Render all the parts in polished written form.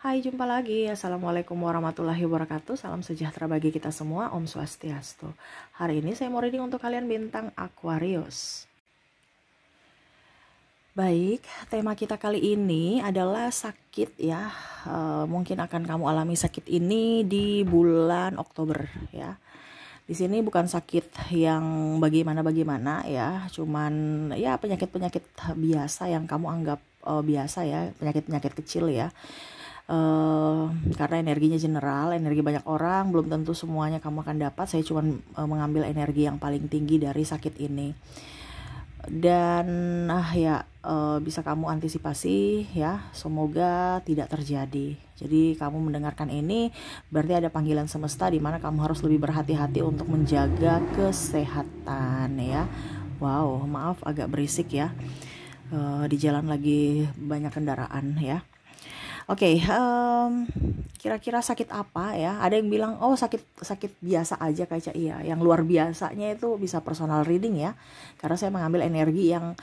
Hai, jumpa lagi. Assalamualaikum warahmatullahi wabarakatuh. Salam sejahtera bagi kita semua. Om Swastiastu. Hari ini saya mau reading untuk kalian bintang Aquarius. Baik, tema kita kali ini adalah sakit ya. Mungkin akan kamu alami sakit ini di bulan Oktober ya. Di sini bukan sakit yang bagaimana ya, cuman ya penyakit-penyakit biasa yang kamu anggap biasa ya, penyakit-penyakit kecil ya. Karena energinya general, energi banyak orang, belum tentu semuanya kamu akan dapat. Saya cuma mengambil energi yang paling tinggi dari sakit ini. Dan bisa kamu antisipasi ya, semoga tidak terjadi. Jadi kamu mendengarkan ini berarti ada panggilan semesta di mana kamu harus lebih berhati-hati untuk menjaga kesehatan ya. Wow, maaf agak berisik ya. Di jalan lagi banyak kendaraan ya. Oke, kira-kira sakit apa ya? Ada yang bilang, oh sakit biasa aja kaca. Iya, yang luar biasanya itu bisa personal reading ya. Karena saya mengambil energi yang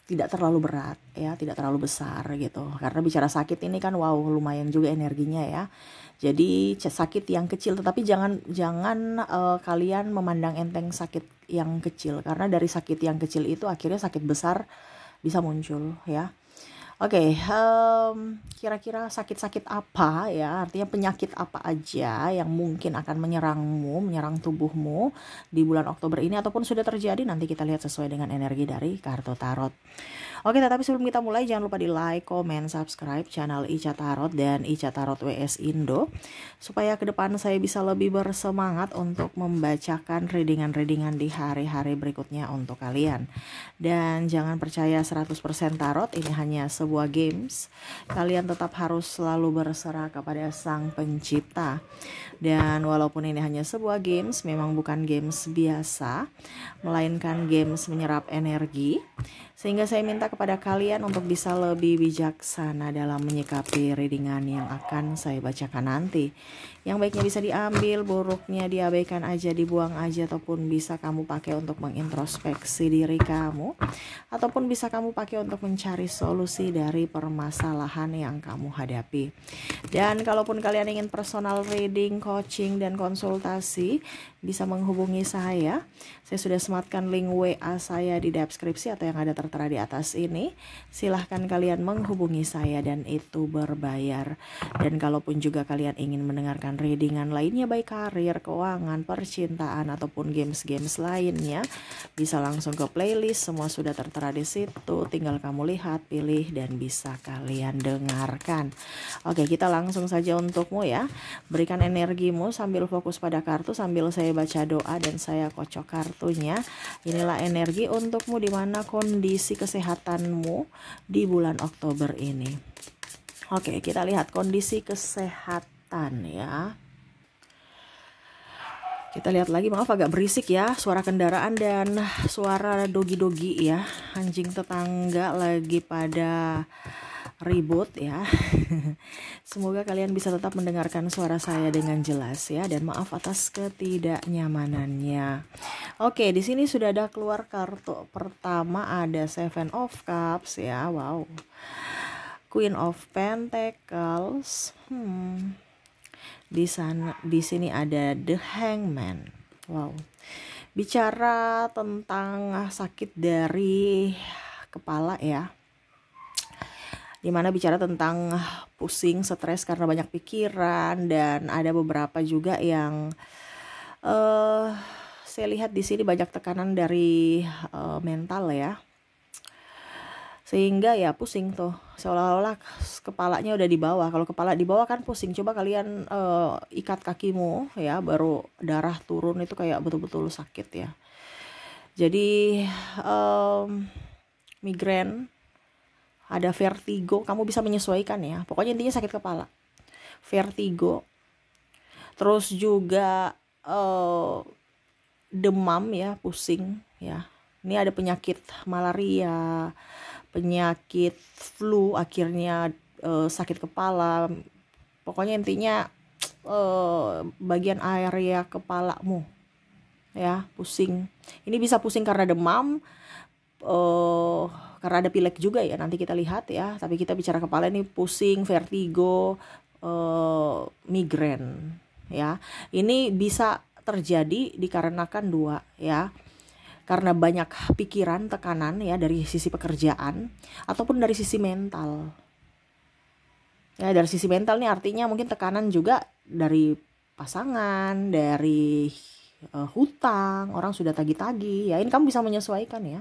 tidak terlalu berat ya, tidak terlalu besar gitu. Karena bicara sakit ini kan wow, lumayan juga energinya ya. Jadi sakit yang kecil, tetapi jangan kalian memandang enteng sakit yang kecil. Karena dari sakit yang kecil itu akhirnya sakit besar bisa muncul ya. Oke, kira-kira sakit-sakit apa ya, artinya penyakit apa aja yang mungkin akan menyerang tubuhmu di bulan Oktober ini ataupun sudah terjadi, nanti kita lihat sesuai dengan energi dari kartu tarot. Oke, tetapi sebelum kita mulai jangan lupa di like, comment, subscribe channel Ica Tarot dan Ica Tarot WS Indo supaya ke depan saya bisa lebih bersemangat untuk membacakan readingan-readingan di hari-hari berikutnya untuk kalian. Dan jangan percaya 100% tarot, ini hanya sebuah games. Kalian tetap harus selalu berserah kepada Sang Pencipta. Dan walaupun ini hanya sebuah games, memang bukan games biasa, melainkan games menyerap energi. Sehingga saya minta kepada kalian untuk bisa lebih bijaksana dalam menyikapi readingan yang akan saya bacakan nanti. Yang baiknya bisa diambil, buruknya diabaikan aja, dibuang aja, ataupun bisa kamu pakai untuk mengintrospeksi diri kamu, ataupun bisa kamu pakai untuk mencari solusi dari permasalahan yang kamu hadapi. Dan kalaupun kalian ingin personal reading, coaching, dan konsultasi, bisa menghubungi saya. Saya sudah sematkan link WA saya di deskripsi atau yang ada tertera di atas ini. Silahkan kalian menghubungi saya dan itu berbayar. Dan kalaupun juga kalian ingin mendengarkan readingan lainnya, baik karir, keuangan, percintaan, ataupun games-games lainnya, bisa langsung ke playlist. Semua sudah tertera di situ. Tinggal kamu lihat, pilih, dan bisa kalian dengarkan. Oke, kita langsung saja untukmu ya. Berikan energimu sambil fokus pada kartu, sambil saya baca doa dan saya kocok kartunya. Inilah energi untukmu di mana kondisi kesehatanmu di bulan Oktober ini. Oke, kita lihat kondisi kesehatan ya. Kita lihat lagi, maaf agak berisik ya, suara kendaraan dan suara dogi-dogi ya. Anjing tetangga lagi pada ribut ya. Semoga kalian bisa tetap mendengarkan suara saya dengan jelas ya, dan maaf atas ketidaknyamanannya. Oke, di sini sudah ada keluar kartu pertama, ada Seven of Cups ya. Wow. Queen of Pentacles. Di sini ada The Hangman. Wow. Bicara tentang sakit dari kepala ya. Dimana bicara tentang pusing, stres karena banyak pikiran, dan ada beberapa juga yang saya lihat di sini banyak tekanan dari mental ya, sehingga ya pusing tuh, seolah-olah kepalanya udah di bawah. Kalau kepala di bawah kan pusing. Coba kalian ikat kakimu ya, baru darah turun, itu kayak betul-betul sakit ya. Jadi migrain, ada vertigo, kamu bisa menyesuaikan ya. Pokoknya intinya sakit kepala, vertigo. Terus juga demam ya, pusing ya. Ini ada penyakit malaria, penyakit flu, akhirnya sakit kepala. Pokoknya intinya bagian area kepalamu ya pusing. Ini bisa pusing karena demam, eh karena ada pilek juga ya, nanti kita lihat ya. Tapi kita bicara kepala ini pusing, vertigo, migrain ya. Ini bisa terjadi dikarenakan dua ya. Karena banyak pikiran, tekanan ya dari sisi pekerjaan ataupun dari sisi mental. Ya, dari sisi mental nih artinya mungkin tekanan juga dari pasangan, dari hutang, orang sudah tagih-tagih. Ya, ini kamu bisa menyesuaikan ya.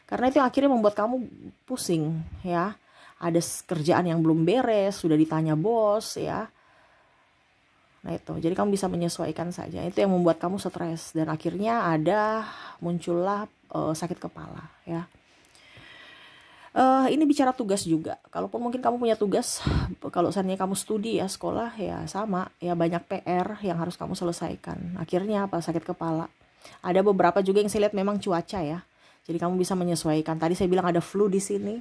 Karena itu akhirnya membuat kamu pusing ya. Ada kerjaan yang belum beres, sudah ditanya bos ya. Nah itu, jadi kamu bisa menyesuaikan saja. Itu yang membuat kamu stres dan akhirnya muncullah sakit kepala ya. Ini bicara tugas juga. Kalaupun mungkin kamu punya tugas, kalau seandainya kamu studi ya, sekolah ya sama ya, banyak PR yang harus kamu selesaikan. Akhirnya apa? Sakit kepala. Ada beberapa juga yang saya lihat memang cuaca ya. Jadi kamu bisa menyesuaikan. Tadi saya bilang ada flu di sini.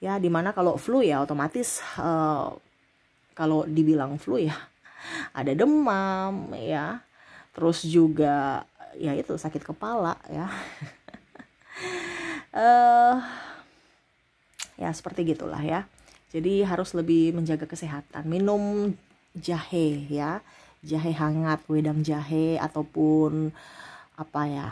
Ya, dimana kalau flu ya otomatis kalau dibilang flu ya ada demam ya. Terus juga ya itu sakit kepala ya. Ya seperti gitulah ya. Jadi harus lebih menjaga kesehatan. Minum jahe ya. Jahe hangat, wedang jahe ataupun apa ya?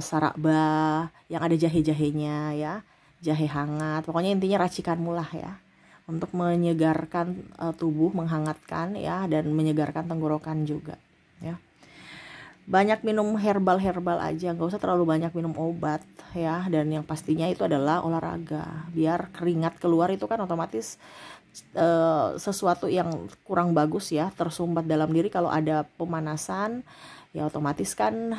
Sarakba yang ada jahe-jahenya ya. Jahe hangat. Pokoknya intinya racikanmu lah ya. Untuk menyegarkan tubuh, menghangatkan ya, dan menyegarkan tenggorokan juga ya. Banyak minum herbal aja, nggak usah terlalu banyak minum obat ya. Dan yang pastinya itu adalah olahraga, biar keringat keluar. Itu kan otomatis sesuatu yang kurang bagus ya, tersumbat dalam diri. Kalau ada pemanasan ya otomatis kan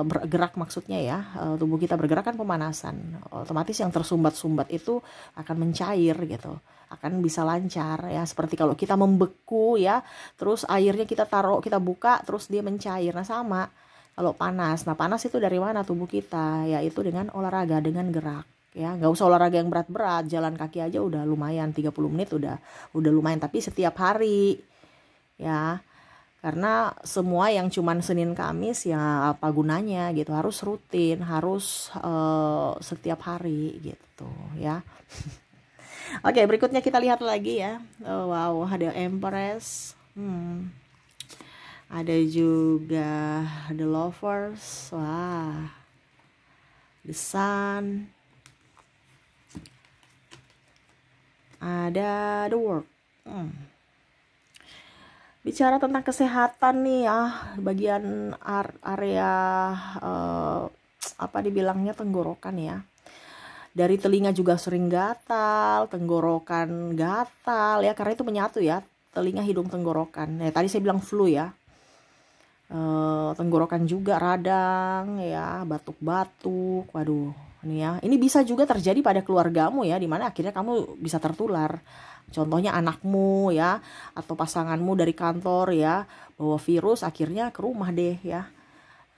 bergerak, maksudnya ya tubuh kita bergerak kan pemanasan, otomatis yang tersumbat-sumbat itu akan mencair gitu, akan bisa lancar ya. Seperti kalau kita membeku ya, terus airnya kita taruh, kita buka, terus dia mencair. Nah sama kalau panas. Nah panas itu dari mana tubuh kita? Yaitu dengan olahraga, dengan gerak ya. Nggak usah olahraga yang berat-berat, jalan kaki aja udah lumayan, 30 menit udah lumayan. Tapi setiap hari ya. Karena semua yang cuman Senin Kamis ya apa gunanya gitu, harus rutin, harus setiap hari gitu ya. Oke, berikutnya kita lihat lagi ya. Wow, ada Empress, ada juga The Lovers, wah, The Sun, ada The World. Bicara tentang kesehatan nih bagian area apa dibilangnya, tenggorokan ya. Dari telinga juga sering gatal, tenggorokan gatal ya, karena itu menyatu ya, telinga, hidung, tenggorokan. Nah, tadi saya bilang flu ya. Tenggorokan juga radang ya, batuk-batuk. Waduh, ini ya. Ini bisa juga terjadi pada keluargamu ya, dimana akhirnya kamu bisa tertular. Contohnya anakmu ya, atau pasanganmu dari kantor ya, bawa virus, akhirnya ke rumah deh ya.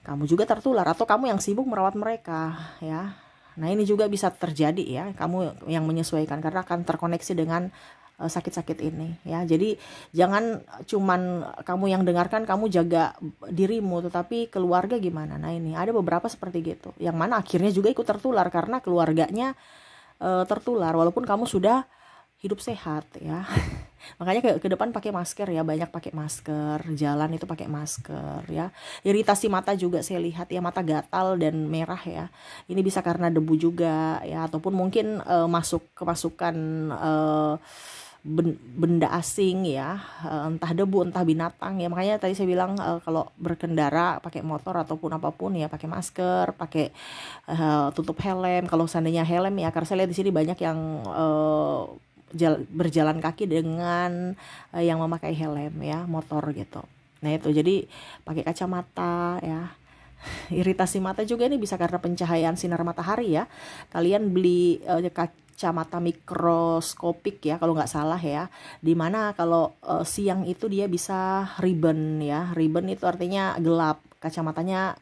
Kamu juga tertular, atau kamu yang sibuk merawat mereka ya. Nah ini juga bisa terjadi ya, kamu yang menyesuaikan karena akan terkoneksi dengan sakit-sakit ini ya. Jadi jangan cuman kamu yang dengarkan, kamu jaga dirimu, tetapi keluarga gimana. Nah ini ada beberapa seperti gitu, yang mana akhirnya juga ikut tertular karena keluarganya tertular walaupun kamu sudah hidup sehat ya. Makanya ke depan pakai masker ya, banyak pakai masker, jalan itu pakai masker ya. Iritasi mata juga saya lihat ya, mata gatal dan merah ya. Ini bisa karena debu juga ya, ataupun mungkin kemasukan benda asing ya, entah debu entah binatang ya. Makanya tadi saya bilang kalau berkendara pakai motor ataupun apapun ya pakai masker, pakai tutup helm kalau seandainya helm ya, karena saya lihat di sini banyak yang berjalan kaki dengan yang memakai helm ya, motor gitu. Nah itu, jadi pakai kacamata ya. Iritasi mata juga ini bisa karena pencahayaan sinar matahari ya. Kalian beli kacamata mikroskopik ya kalau nggak salah ya, dimana kalau siang itu dia bisa ribbon ya. Ribbon itu artinya gelap, kacamatanya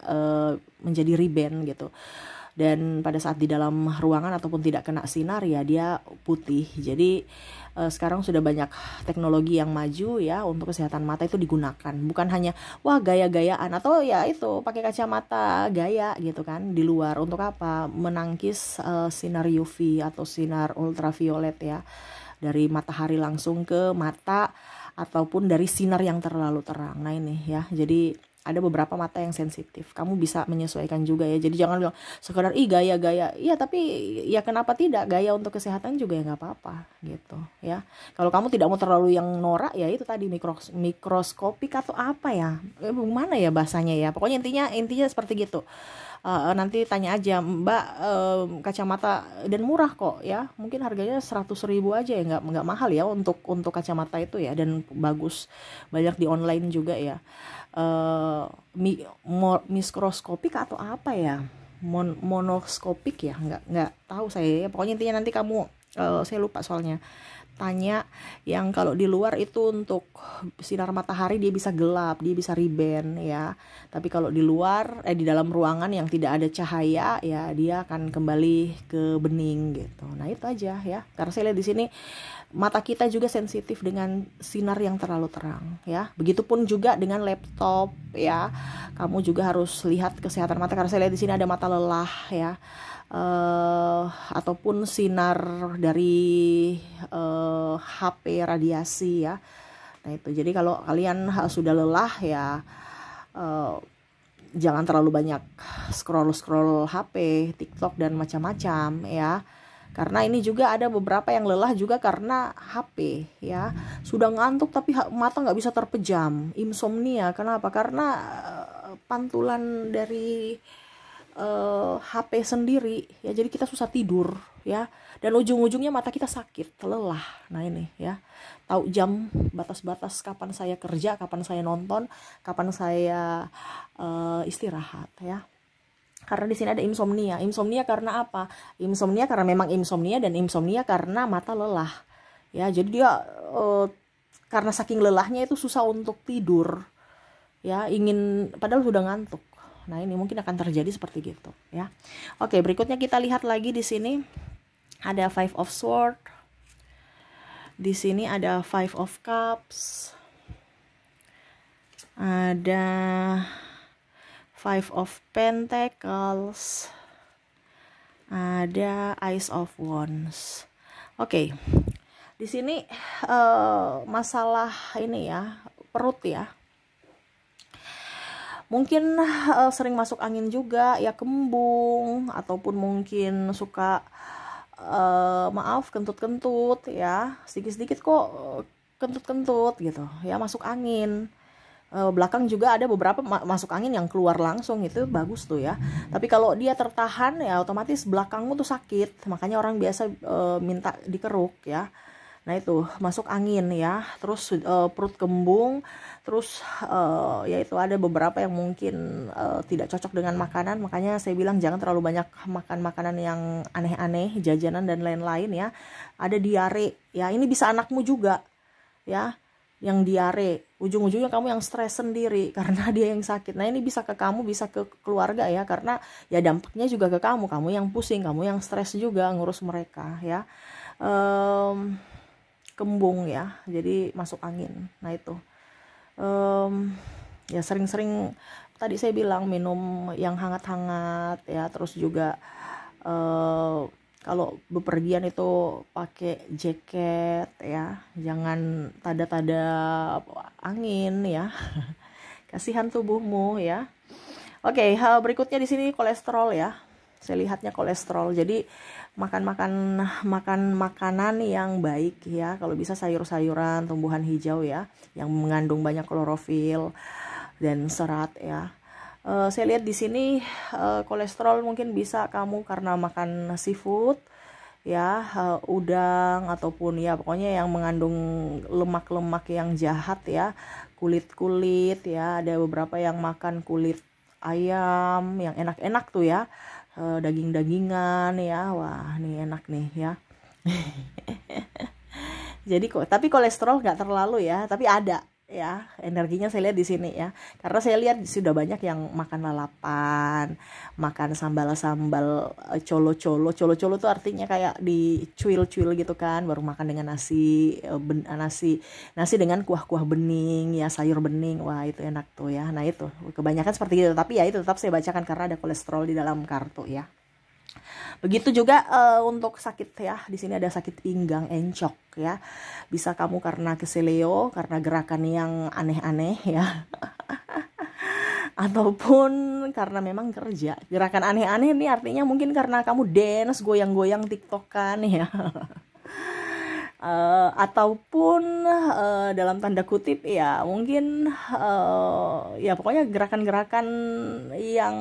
menjadi ribbon gitu. dan pada saat di dalam ruangan ataupun tidak kena sinar ya dia putih. Jadi sekarang sudah banyak teknologi yang maju ya untuk kesehatan mata itu digunakan, bukan hanya wah gaya-gayaan atau ya itu pakai kacamata gaya gitu kan di luar. Untuk apa? Menangkis sinar UV atau sinar ultraviolet ya, dari matahari langsung ke mata ataupun dari sinar yang terlalu terang. Nah ini ya, jadi ada beberapa mata yang sensitif. Kamu bisa menyesuaikan juga ya. Jadi jangan bilang sekedar ih gaya-gaya. Iya, tapi ya kenapa tidak? Gaya untuk kesehatan juga ya nggak apa-apa gitu ya. Kalau kamu tidak mau terlalu yang norak ya itu tadi mikroskopik atau apa ya? Mana ya bahasanya ya? Pokoknya intinya seperti gitu. Nanti tanya aja Mbak, kacamata dan murah kok ya, mungkin harganya 100.000 aja ya, nggak mahal ya untuk kacamata itu ya, dan bagus, banyak di online juga ya. Mikroskopik atau apa ya, monoskopik ya, nggak tahu saya ya. Pokoknya intinya nanti kamu, saya lupa soalnya, tanya yang kalau di luar itu untuk sinar matahari dia bisa gelap, dia bisa riben ya. Tapi kalau di luar di dalam ruangan yang tidak ada cahaya ya dia akan kembali ke bening gitu. Nah, itu aja ya. Karena saya lihat di sini mata kita juga sensitif dengan sinar yang terlalu terang ya. Begitupun juga dengan laptop ya. Kamu juga harus lihat kesehatan mata karena saya lihat di sini ada mata lelah ya. Ataupun sinar dari HP radiasi ya. Nah itu, jadi kalau kalian sudah lelah ya, jangan terlalu banyak scroll HP, TikTok dan macam-macam ya. Karena ini juga ada beberapa yang lelah juga karena HP ya. Sudah ngantuk tapi mata nggak bisa terpejam, insomnia. Kenapa? Karena pantulan dari HP sendiri ya, jadi kita susah tidur ya, dan ujung-ujungnya mata kita sakit, lelah. Nah ini ya, tahu jam batas-batas kapan saya kerja, kapan saya nonton, kapan saya istirahat ya. Karena di sini ada insomnia. Insomnia karena apa? Insomnia karena memang insomnia, dan insomnia karena mata lelah ya. Jadi dia karena saking lelahnya itu susah untuk tidur ya, ingin padahal sudah ngantuk. Nah, ini mungkin akan terjadi seperti gitu ya. Oke, berikutnya kita lihat lagi di sini ada Five of Swords. Di sini ada Five of Cups. Ada Five of Pentacles. Ada Ace of Wands. Oke. Di sini masalah ini ya, perut ya. Mungkin sering masuk angin juga ya, kembung, ataupun mungkin suka kentut-kentut ya, sedikit-sedikit kok kentut-kentut gitu ya, masuk angin. Belakang juga ada beberapa masuk angin yang keluar langsung, itu bagus tuh ya. Tapi kalau dia tertahan ya otomatis belakangmu tuh sakit, makanya orang biasa minta dikeruk ya. Nah itu masuk angin ya, terus perut kembung, terus ya itu ada beberapa yang mungkin tidak cocok dengan makanan, makanya saya bilang jangan terlalu banyak makan makanan yang aneh-aneh, jajanan dan lain-lain ya. Ada diare ya, ini bisa anakmu juga ya yang diare, ujung-ujungnya kamu yang stres sendiri karena dia yang sakit. Nah ini bisa ke kamu, bisa ke keluarga ya, karena ya dampaknya juga ke kamu yang pusing, kamu yang stres juga ngurus mereka ya. Kembung ya, jadi masuk angin. Nah itu ya sering-sering tadi saya bilang minum yang hangat-hangat ya, terus juga kalau bepergian itu pakai jaket ya, jangan tada-tada angin ya. Kasihan tubuhmu ya. Oke, hal berikutnya di sini kolesterol ya. Saya lihatnya kolesterol. Jadi makan makanan yang baik ya. Kalau bisa sayur-sayuran, tumbuhan hijau ya, yang mengandung banyak klorofil dan serat ya. Saya lihat di sini kolesterol mungkin bisa kamu karena makan seafood ya, udang, ataupun ya pokoknya yang mengandung lemak-lemak yang jahat ya, kulit-kulit ya. Ada beberapa yang makan kulit ayam yang enak-enak tuh ya, daging-dagingan ya. Wah, nih enak nih ya. Jadi tapi kolesterol nggak terlalu ya, tapi ada ya, energinya saya lihat di sini ya, karena saya lihat sudah banyak yang makan lalapan, makan sambal-sambal, colo-colo tuh artinya kayak dicuil-cuil gitu kan, baru makan dengan nasi, nasi dengan kuah-kuah bening ya, sayur bening, wah itu enak tuh ya. Nah itu kebanyakan seperti itu, tapi ya itu tetap saya bacakan karena ada kolesterol di dalam kartu ya. Begitu juga untuk sakit ya, di sini ada sakit pinggang, encok ya. Bisa kamu karena keseleo, karena gerakan yang aneh-aneh ya. Ataupun karena memang kerja. Gerakan aneh-aneh ini artinya mungkin karena kamu dance, goyang-goyang tiktokan ya. Ataupun dalam tanda kutip ya mungkin ya pokoknya gerakan-gerakan yang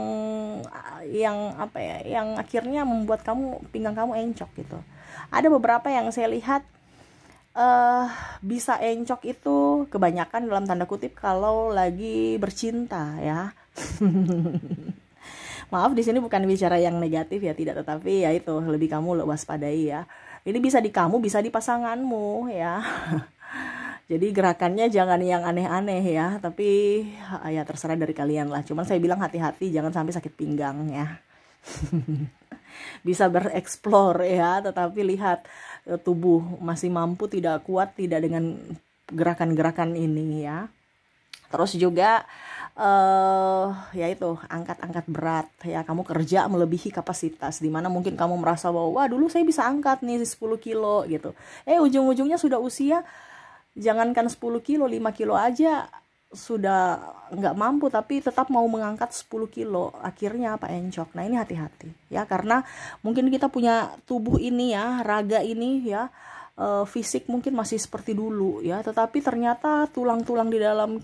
apa ya, yang akhirnya membuat pinggang kamu encok gitu. Ada beberapa yang saya lihat bisa encok itu kebanyakan dalam tanda kutip kalau lagi bercinta ya. Maaf, di sini bukan bicara yang negatif ya, tidak, tetapi ya itu lebih kamu waspadai ya. Ini bisa di kamu, bisa di pasanganmu ya. Jadi gerakannya jangan yang aneh-aneh ya, tapi ya terserah dari kalian lah. Cuman saya bilang hati-hati, jangan sampai sakit pinggang ya. Bisa bereksplor ya, tetapi lihat tubuh masih mampu, tidak kuat tidak dengan gerakan-gerakan ini ya. Terus juga ya itu angkat-angkat berat ya, kamu kerja melebihi kapasitas, dimana mungkin kamu merasa bahwa wah dulu saya bisa angkat nih 10 kilo gitu, ujung-ujungnya sudah usia, jangankan 10 kilo, 5 kilo aja sudah nggak mampu, tapi tetap mau mengangkat 10 kilo, akhirnya apa, encok. Nah ini hati-hati ya, karena mungkin kita punya tubuh ini ya, raga ini ya, fisik mungkin masih seperti dulu ya, tetapi ternyata tulang-tulang di dalam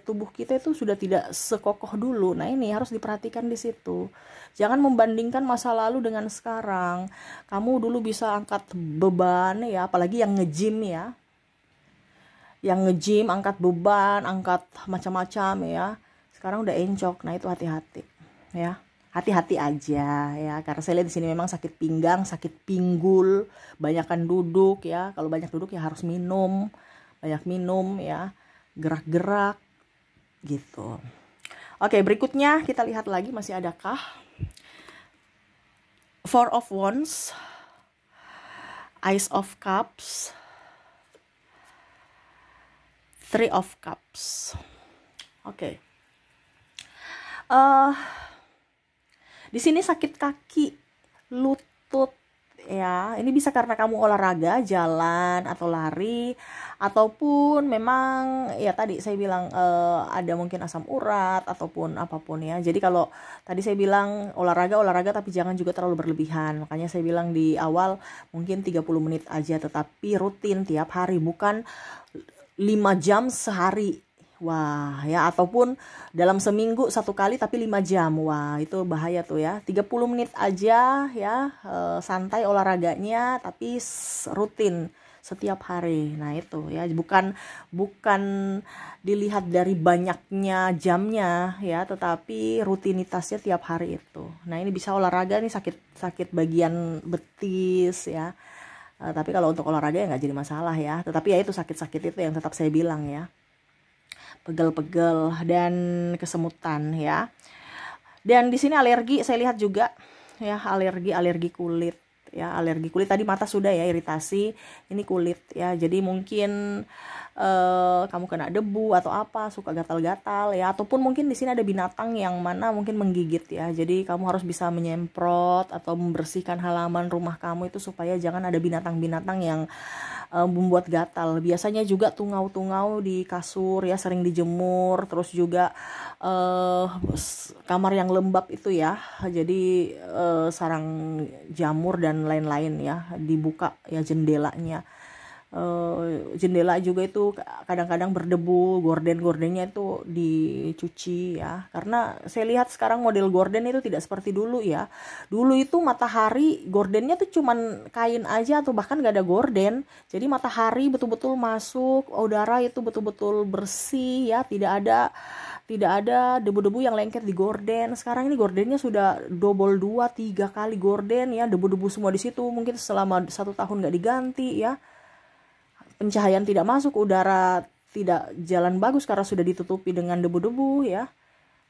tubuh kita itu sudah tidak sekokoh dulu. Nah ini harus diperhatikan di situ. Jangan membandingkan masa lalu dengan sekarang. Kamu dulu bisa angkat beban ya, apalagi yang nge-gym ya, yang nge-gym angkat beban, angkat macam-macam ya, sekarang udah encok. Nah itu hati-hati ya. Hati-hati aja ya, karena saya lihat di sini memang sakit pinggang, sakit pinggul, banyakan duduk ya. Kalau banyak duduk ya harus minum, banyak minum ya, gerak-gerak gitu. Oke, berikutnya kita lihat lagi masih adakah. Four of Wands, Ace of Cups, Three of Cups. Oke. Di sini sakit kaki, lutut ya. Ini bisa karena kamu olahraga, jalan atau lari, ataupun memang ya tadi saya bilang ada mungkin asam urat ataupun apapun ya. Jadi kalau tadi saya bilang olahraga tapi jangan juga terlalu berlebihan. Makanya saya bilang di awal mungkin 30 menit aja, tetapi rutin tiap hari, bukan 5 jam sehari. Wah ya, ataupun dalam seminggu 1 kali tapi 5 jam. Wah itu bahaya tuh ya. 30 menit aja ya, santai olahraganya, tapi rutin setiap hari. Nah itu ya, bukan dilihat dari banyaknya jamnya ya, tetapi rutinitasnya tiap hari itu. Nah ini bisa olahraga nih, sakit bagian betis ya. Tapi kalau untuk olahraga ya nggak jadi masalah ya. Tetapi ya itu sakit-sakit itu yang tetap saya bilang ya, pegel-pegel dan kesemutan ya. Dan di sini alergi saya lihat juga ya, alergi kulit ya, alergi kulit. Tadi mata sudah ya, iritasi, ini kulit ya. Jadi mungkin kamu kena debu atau apa, suka gatal-gatal ya, ataupun mungkin di sini ada binatang yang mana mungkin menggigit ya. Jadi kamu harus bisa menyemprot atau membersihkan halaman rumah kamu itu supaya jangan ada binatang-binatang yang membuat gatal. Biasanya juga tungau-tungau di kasur ya, sering dijemur. Terus juga kamar yang lembab itu ya, jadi sarang jamur dan lain-lain ya, dibuka ya jendelanya. Jendela juga itu kadang-kadang berdebu, gordennya itu dicuci ya, karena saya lihat sekarang model gorden itu tidak seperti dulu ya. Dulu itu matahari, gordennya tuh cuman kain aja atau bahkan gak ada gorden, jadi matahari betul-betul masuk, udara itu betul-betul bersih ya, tidak ada debu-debu yang lengket di gorden. Sekarang ini gordennya sudah double 2-3 kali gorden ya, debu-debu semua di situ, mungkin selama 1 tahun gak diganti ya. Pencahayaan tidak masuk, udara tidak jalan bagus karena sudah ditutupi dengan debu-debu ya.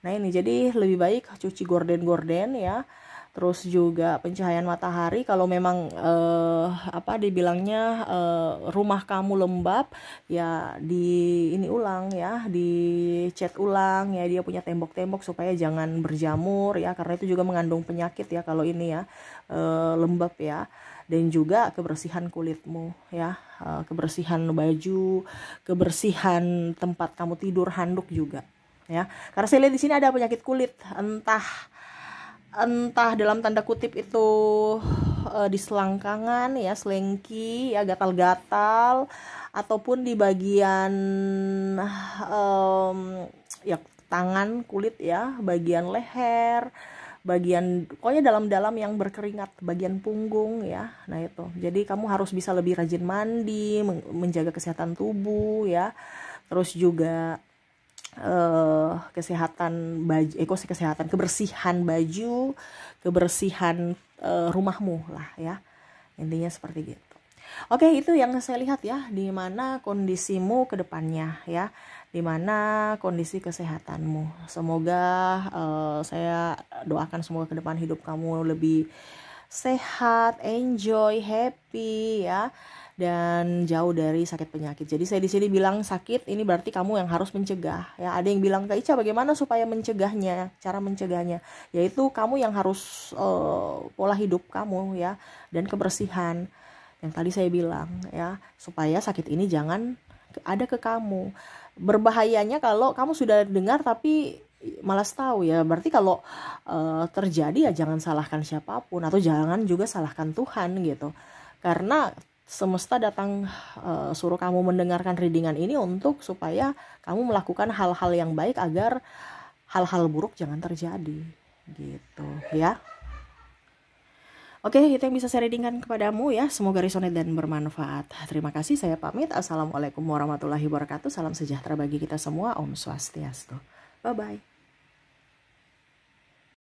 Nah ini jadi lebih baik cuci gorden-gorden ya. Terus juga pencahayaan matahari, kalau memang dibilangnya rumah kamu lembab ya, ini ulang ya, dicat ulang ya, dia punya tembok-tembok supaya jangan berjamur ya, karena itu juga mengandung penyakit ya kalau ini ya lembab ya. Dan juga kebersihan kulitmu ya, kebersihan baju, kebersihan tempat kamu tidur, handuk juga ya. Karena saya lihat di sini ada penyakit kulit, entah dalam tanda kutip itu di selangkangan ya, selengki ya, gatal-gatal, ataupun di bagian ya tangan, kulit ya, bagian leher, bagian pokoknya dalam-dalam yang berkeringat, bagian punggung ya. Nah itu, jadi kamu harus bisa lebih rajin mandi, menjaga kesehatan tubuh ya. Terus juga kesehatan baju, kesehatan, kebersihan baju, kebersihan rumahmu lah ya, intinya seperti gitu. Oke, itu yang saya lihat ya, di mana kondisimu ke depannya ya, di mana kondisi kesehatanmu. Semoga saya doakan semoga ke depan hidup kamu lebih sehat, enjoy, happy ya, dan jauh dari sakit penyakit. Jadi saya di sini bilang sakit ini berarti kamu yang harus mencegah ya. Ada yang bilang, Kak Ica bagaimana supaya mencegahnya? Cara mencegahnya yaitu kamu yang harus pola hidup kamu ya, dan kebersihan yang tadi saya bilang ya, supaya sakit ini jangan ada ke kamu. Berbahayanya kalau kamu sudah dengar tapi malas tahu ya, berarti kalau terjadi ya jangan salahkan siapapun, atau jangan juga salahkan Tuhan gitu, karena semesta datang suruh kamu mendengarkan readingan ini untuk supaya kamu melakukan hal-hal yang baik agar hal-hal buruk jangan terjadi gitu ya. Oke, itu yang bisa saya readingkan kepadamu ya. Semoga resonate dan bermanfaat. Terima kasih, saya pamit. Assalamualaikum warahmatullahi wabarakatuh. Salam sejahtera bagi kita semua. Om Swastiastu. Bye-bye.